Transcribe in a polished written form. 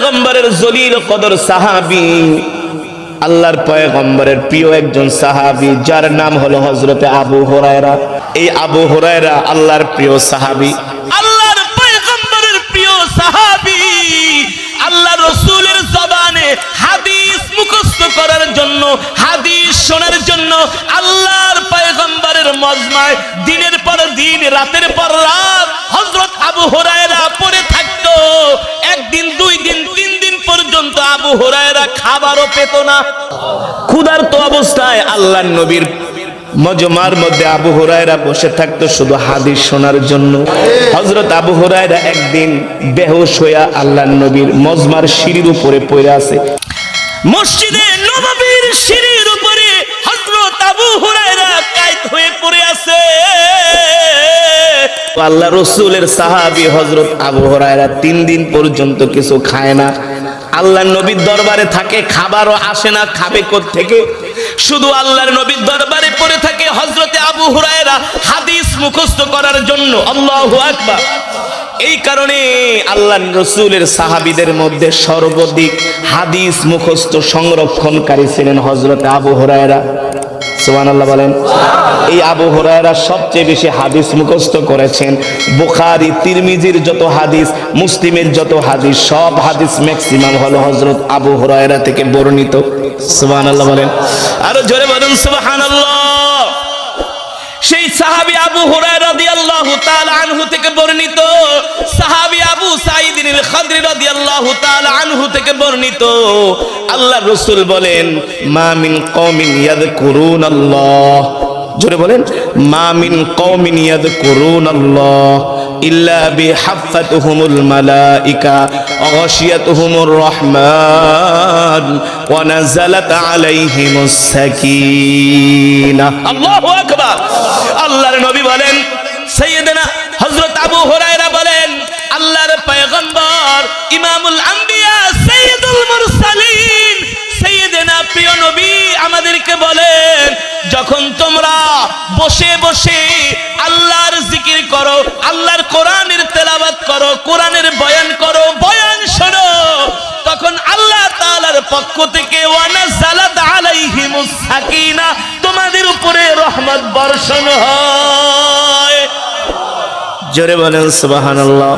পয়গম্বরের জলিল কদর সাহাবী, আল্লাহর পয়গম্বরের প্রিয় একজন সাহাবী, যার নাম হলো হযরতে আবু হুরায়রা। এই আবু হুরায়রা আল্লাহর প্রিয় সাহাবী, আল্লাহর পয়গম্বরের প্রিয় সাহাবী। আল্লাহ রাসূলের জবানে হাদিস মুখস্থ করার জন্য, হাদিস শোনার জন্য আল্লাহর পয়গম্বরের মজমায় দিনের পর দিন, রাতের পর রাত হযরত আবু হুরায়রা পড়ে থাকতো। একদিন, দুই দিন, তিন দিন পর্যন্ত আবু হুরায়রা খাবারও পেত না। ক্ষুধার্ত অবস্থায় আল্লাহর নবীর মজমার মধ্যে আবু হুরায়রা বসে থাকতো শুধু হাদিস শোনার জন্য। হযরত আবু হুরায়রা একদিন বেহুশ হইয়া আল্লাহর নবীর মজমার সিঁড়ির উপরে পড়ে আছে। মসজিদে নববীর সিঁড়ির উপরে হযরত আবু হুরায়রা কায়েত হয়ে পড়ে আছে। আল্লাহ রাসূলের সাহাবী হযরত আবু হুরায়রা 3 দিন পর্যন্ত কিছু খায় না। আল্লাহর নবীর দরবারে থাকে, খাবারও আসে না, খাবে কোত্থেকে? শুধু আল্লাহর নবীর দরবারে পড়ে থাকে হযরতে আবু হুরায়রা হাদিস মুখস্থ করার জন্য। আল্লাহু আকবার। এই কারণে আল্লাহর রাসূলের সাহাবীদের মধ্যে সর্বাধিক হাদিস মুখস্থ সংরক্ষণকারী ছিলেন হযরতে আবু হুরায়রা। সুবহানাল্লাহ বলেন। এই আবু হুরায়রা সবচেয়ে বেশি হাদিস মুখস্থ করেছেন। বুখারী, তিরমিজির যত হাদিস, মুসলিমের যত হাদিস, সব হাদিস ম্যাক্সিমাম হলো হযরত আবু হুরায়রা থেকে বর্ণিত। সুবহানাল্লাহ বলেন। আরো জোরে বলুন সুবহানাল্লাহ। সেই সাহাবী আবু হুরায়রা রাদিয়াল্লাহু তাআলা আনহু থেকে বর্ণিত, সাহাবী আবু সাঈদ আল খাদরি রাদিয়াল্লাহু তাআলা আনহু থেকে বর্ণিত। আল্লাহর রাসূল বলেন, মা মিন কওমিন ইয়াযকুরুনাল্লাহ, জোরে বলেন, মা মিন কওমিন ইয়াযকুরুনাল্লাহ ইল্লা বিহাফাতুহুমুল মালাইকা ওয়া গাশিয়াতুহুমুর রাহমান ওয়া নাযালাত আলাইহিমুস সাকিনাহ। আল্লাহু আকবার। আল্লাহর নবী বলেন, সাইয়্যিদানা হযরত আবু হুরায়রা বলেন, আল্লাহর পয়গম্বর ইমামুল আম্বিয়া সাইয়্যিদুল মুরসালিন সাইয়্যিদানা প্রিয় নবী আমাদেরকে বলেন, যখন তোমরা বসে বসে আল্লাহর জিকির করো, আল্লাহর কোরআনের তেলাওয়াত করো, কোরআনের বয়ান করো, বয়ান শোনো, তখন আল্লাহ তাআলার পক্ষ থেকে ওয়া নাযালাত আলাইহিমুস সাকিনা, তোমাদের উপরে রহমত বর্ষণ হয়। জোরে বলেন সুবহানাল্লাহ।